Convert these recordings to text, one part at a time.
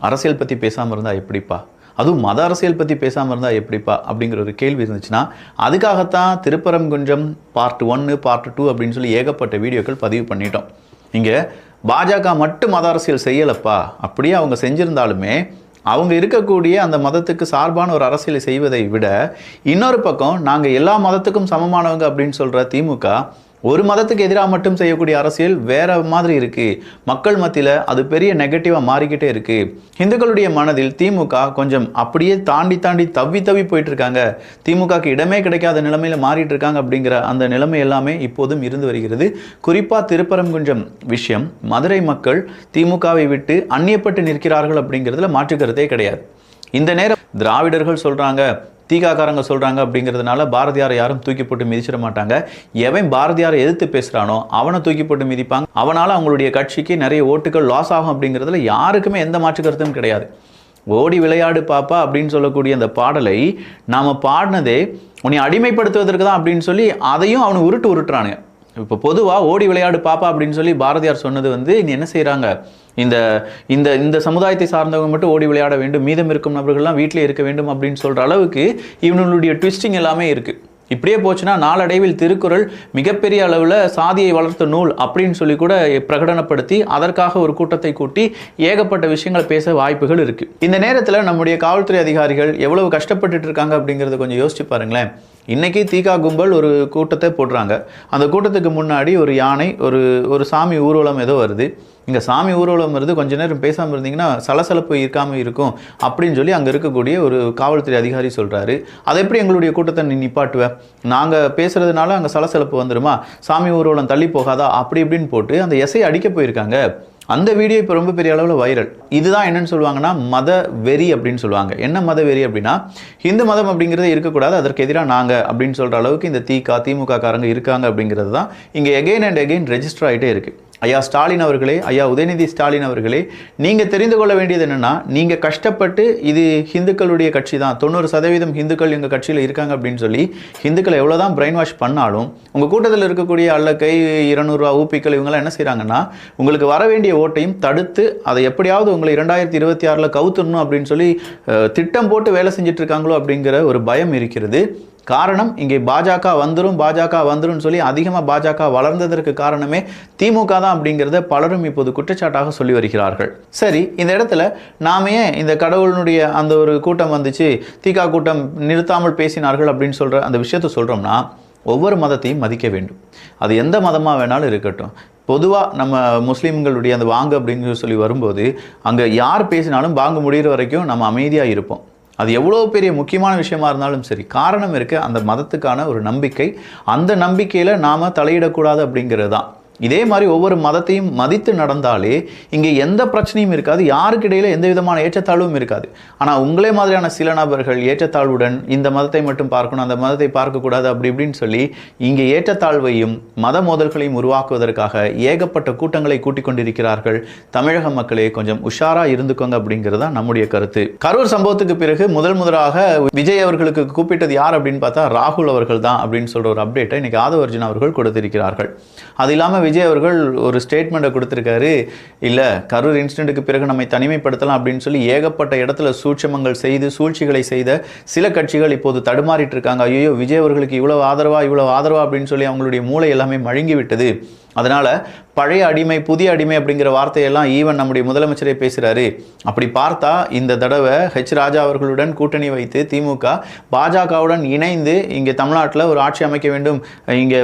அரசியல் பற்றி பேசாமல் இருந்தால் எப்படிப்பா, அதுவும் மத அரசியல் பற்றி பேசாமல் இருந்தால் எப்படிப்பா அப்படிங்கிற ஒரு கேள்வி இருந்துச்சுன்னா அதுக்காகத்தான் திருப்பரங்குன்றம் பார்ட் 1 பார்ட் 2 அப்படின்னு சொல்லி ஏகப்பட்ட வீடியோக்கள் பதிவு பண்ணிட்டோம். இங்கே பாஜக மட்டும் மத அரசியல் செய்யலப்பா, அப்படியே அவங்க செஞ்சிருந்தாலுமே அவங்க இருக்கக்கூடிய அந்த மதத்துக்கு சார்பான ஒரு அரசியலை செய்வதை விட இன்னொரு பக்கம் நாங்கள் எல்லா மதத்துக்கும் சமமானவங்க அப்படின்னு சொல்கிற திமுக ஒரு மதத்துக்கு எதிராக மட்டும் செய்யக்கூடிய அரசியல் வேற மாதிரி இருக்கு. மக்கள் மத்தியில் அது பெரிய நெகட்டிவாக மாறிக்கிட்டே இருக்கு. இந்துக்களுடைய மனதில் திமுக கொஞ்சம் அப்படியே தாண்டி தவி போயிட்டு இருக்காங்க. திமுகக்கு இடமே கிடைக்காத நிலைமையில மாறிட்டு இருக்காங்க அப்படிங்கிற அந்த நிலைமை எல்லாமே இப்போதும் இருந்து வருகிறது. குறிப்பாக திருப்பரங்குன்றம் விஷயம், மதுரை மக்கள் திமுகவை விட்டு அந்நியப்பட்டு நிற்கிறார்கள் அப்படிங்கிறதுல மாற்றுக்கருத்தே கிடையாது. இந்த நேரம் திராவிடர்கள் சொல்றாங்க, தீகாக்காரங்க சொல்கிறாங்க அப்படிங்கிறதுனால பாரதியாரை யாரும் தூக்கி போட்டு மிதிச்சிட மாட்டாங்க. எவன் பாரதியாரை எதிர்த்து பேசுகிறானோ அவனை தூக்கி போட்டு மிதிப்பாங்க. அவனால் அவங்களுடைய கட்சிக்கு நிறைய ஓட்டுகள் லாஸ் ஆகும் அப்படிங்கிறதுல யாருக்குமே எந்த மாற்று கருத்தும் கிடையாது. ஓடி விளையாடு பாப்பா அப்படின்னு சொல்லக்கூடிய அந்த பாடலை நாம் பாடினதே உன்னை அடிமைப்படுத்துவதற்கு தான் அப்படின்னு சொல்லி அதையும் அவனை உருட்டுறானுங்க. இப்போ பொதுவாக ஓடி விளையாடு பாப்பா அப்படின்னு சொல்லி பாரதியார் சொன்னது நீ என்ன செய்கிறாங்க, இந்த இந்த இந்த சமுதாயத்தை சார்ந்தவங்க மட்டும் ஓடி விளையாட வேண்டும், மீதம் இருக்கும் நபர்கள்லாம் வீட்டிலே இருக்க வேண்டும் அப்படின்னு சொல்கிற அளவுக்கு இவனுடைய ட்விஸ்டிங் எல்லாமே இருக்குது. இப்படியே போச்சுன்னா நாளடைவில் திருக்குறள் மிகப்பெரிய அளவில் சாதியை வளர்த்த நூல் அப்படின்னு சொல்லி கூட பிரகடனப்படுத்தி அதற்காக ஒரு கூட்டத்தை கூட்டி ஏகப்பட்ட விஷயங்களை பேச வாய்ப்புகள் இருக்குது. இந்த நேரத்தில் நம்முடைய காவல்துறை அதிகாரிகள் எவ்வளவு கஷ்டப்பட்டுட்டு இருக்காங்க அப்படிங்கிறத கொஞ்சம் யோசிச்சு பாருங்களேன். இன்றைக்கி தீகா கும்பல் ஒரு கூட்டத்தை போடுறாங்க. அந்த கூட்டத்துக்கு முன்னாடி ஒரு யானை, ஒரு சாமி ஊர்வலம் ஏதோ வருது. இங்கே சாமி ஊர்வலம் வருது, கொஞ்ச நேரம் பேசாமல் இருந்தீங்கன்னா சலசலப்பு இருக்காமல் இருக்கும் அப்படின்னு சொல்லி அங்கே இருக்கக்கூடிய ஒரு காவல்துறை அதிகாரி சொல்கிறாரு. அதை எப்படி எங்களுடைய கூட்டத்தை நீ நிப்பாட்டுவேன், நாங்கள் பேசுகிறதுனால அங்கே சலசலப்பு வந்துடுமா, சாமி ஊர்வலம் தள்ளி போகாதா அப்படி இப்படின்னு போட்டு அந்த எஸ்ஐ அடிக்க போயிருக்காங்க. அந்த வீடியோ இப்போ ரொம்ப பெரிய அளவில் வைரல். இதுதான் என்னன்னு சொல்லுவாங்கன்னா மத வெறி அப்படின்னு சொல்லுவாங்க. என்ன மத வெறி அப்படின்னா, இந்து மதம் அப்படிங்கிறது இருக்கக்கூடாது, அதற்கு எதிராக நாங்கள் அப்படின்னு சொல்கிற அளவுக்கு இந்த திமுக காரங்க இருக்காங்க அப்படிங்கிறது தான் இங்கே எகெயின் அண்ட் எகெயின் ரெஜிஸ்டர் ஆகிட்டே இருக்குது. ஐயா ஸ்டாலின் அவர்களே, ஐயா உதயநிதி ஸ்டாலின் அவர்களே, நீங்கள் தெரிந்து கொள்ள வேண்டியது என்னென்னா, நீங்கள் கஷ்டப்பட்டு இது ஹிந்துக்களுடைய கட்சி தான், 90% ஹிந்துக்கள் எங்கள் கட்சியில் இருக்காங்க அப்படின்னு சொல்லி ஹிந்துக்களை எவ்வளோ தான் பிரெயின் வாஷ் பண்ணாலும் உங்கள் கூட்டத்தில் இருக்கக்கூடிய அல்லக்கை 200 ரூபா ஊப்பிக்கள் இவங்களாம் என்ன செய்கிறாங்கன்னா, உங்களுக்கு வர வேண்டிய ஓட்டையும் தடுத்து அதை எப்படியாவது உங்களை 2026 கவுத்துடணும் அப்படின்னு சொல்லி திட்டம் போட்டு வேலை செஞ்சுட்டு இருக்காங்களோ அப்படிங்கிற ஒரு பயம் இருக்கிறது. காரணம், இங்கே பாஜக வந்துரும் சொல்லி அதிகமாக பாஜக வளர்ந்ததற்கு காரணமே திமுக தான் அப்படிங்கிறத பலரும் இப்போது குற்றச்சாட்டாக சொல்லி வருகிறார்கள். சரி, இந்த இடத்துல நாம ஏன் இந்த கடவுளுடைய அந்த ஒரு கூட்டம் வந்துச்சு, தீகா கூட்டம் நிறுத்தாமல் பேசினார்கள் அப்படின்னு சொல்கிற அந்த விஷயத்தை சொல்கிறோம்னா, ஒவ்வொரு மதத்தையும் மதிக்க வேண்டும். அது எந்த மதமாக வேணாலும் இருக்கட்டும். பொதுவாக நம்ம முஸ்லீம்களுடைய அந்த வாங்கு அப்படின்னு சொல்லி வரும்போது அங்கே யார் பேசினாலும் வாங்க முடிகிற வரைக்கும் நம்ம அமைதியாக இருப்போம். அது எவ்வளோ பெரிய முக்கியமான விஷயமா இருந்தாலும் சரி, காரணம் இருக்குது, அந்த மதத்துக்கான ஒரு நம்பிக்கை. அந்த நம்பிக்கையில் நாம் தலையிடக்கூடாது அப்படிங்கிறது தான். இதே மாதிரி ஒவ்வொரு மதத்தையும் மதித்து நடந்தாலே இங்கே எந்த பிரச்சனையும் இருக்காது, யாருக்கு இடையில எந்த விதமான ஏற்றத்தாழ்வும் இருக்காது. ஆனால் உங்களே மாதிரியான சில நபர்கள் ஏற்றத்தாழ்வுடன் இந்த மதத்தை மட்டும் பார்க்கணும், அந்த மதத்தை பார்க்கக்கூடாது அப்படி இப்படின்னு சொல்லி இங்கே ஏற்றத்தாழ்வையும் மத மோதல்களையும் உருவாக்குவதற்காக ஏகப்பட்ட கூட்டங்களை கூட்டிக் கொண்டிருக்கிறார்கள். தமிழக மக்களே கொஞ்சம் உஷாரா இருந்துக்கோங்க அப்படிங்கிறது தான் நம்முடைய கருத்து. கரூர் சம்பவத்துக்கு பிறகு முதலாக விஜய் அவர்களுக்கு கூப்பிட்டது யார் அப்படின்னு பார்த்தா ராகுல் அவர்கள் தான் அப்படின்னு சொல்ற ஒரு அப்டேட்டை இன்னைக்கு ஆதவ அர்ஜுனா அவர்கள் கொடுத்திருக்கிறார்கள். அது இல்லாமல் விஜய் அவர்கள் ஒரு ஸ்டேட்மெண்ட்டை கொடுத்துருக்காரு. இல்லை, கரூர் இன்சிடென்ட்டுக்கு பிறகு நம்மை தனிமைப்படுத்தலாம் அப்படின்னு சொல்லி ஏகப்பட்ட இடத்துல சூட்சமங்கள் செய்து சூழ்ச்சிகளை செய்த சில கட்சிகள் இப்போது தடுமாறிட்டு இருக்காங்க. ஐயோ, விஜய் அவர்களுக்கு இவ்வளவு ஆதரவா அப்படின்னு சொல்லி அவங்களுடைய மூளை எல்லாமே மழுங்கி விட்டது. அதனால் பழைய அடிமை புதிய அடிமை அப்படிங்கிற வார்த்தையெல்லாம் ஈவன் நம்முடைய முதலமைச்சரே பேசுகிறாரு. அப்படி பார்த்தா இந்த தடவை ராஜா அவர்களுடன் கூட்டணி வைத்து திமுக பாஜகவுடன் இணைந்து இங்கே தமிழ்நாட்டில் ஒரு ஆட்சி அமைக்க வேண்டும், இங்கே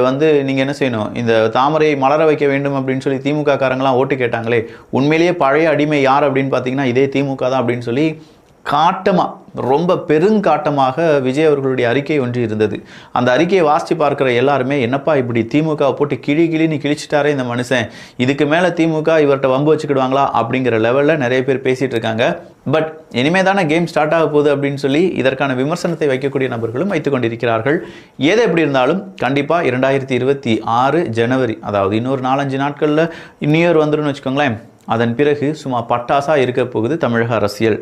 நீங்கள் என்ன செய்யணும், இந்த தாமரை மலர வைக்க வேண்டும் அப்படின்னு சொல்லி திமுக காரங்களாம் ஓட்டு கேட்டாங்களே, உண்மையிலேயே பழைய அடிமை யார் அப்படின்னு பார்த்தீங்கன்னா இதே திமுக தான் அப்படின்னு சொல்லி காட்டமாக, ரொம்ப பெருங்காட்டமாக விஜய் அவர்களுடைய அறிக்கை ஒன்று இருந்தது. அந்த அறிக்கையை வாசித்து பார்க்குற எல்லாருமே என்னப்பா இப்படி திமுகவை போட்டு கிழின்னு கிழிச்சிட்டாரே இந்த மனுஷன், இதுக்கு மேலே திமுக இவர்கிட்ட வம்பு வச்சுக்கிடுவாங்களா அப்படிங்கிற லெவலில் நிறைய பேர் பேசிகிட்டு இருக்காங்க. பட் இனிமே தானே கேம் ஸ்டார்ட் ஆக போகுது அப்படின்னு சொல்லி இதற்கான விமர்சனத்தை வைக்கக்கூடிய நபர்களும் வைத்து கொண்டிருக்கிறார்கள். எது எப்படி இருந்தாலும் கண்டிப்பாக 2026 ஜனவரி, அதாவது இன்னொரு 4-5 நாட்களில் நியூ இயர் வந்துடும் வச்சுக்கோங்களேன். அதன் பிறகு சும்மா பட்டாசாக இருக்க போகுது தமிழக அரசியல்.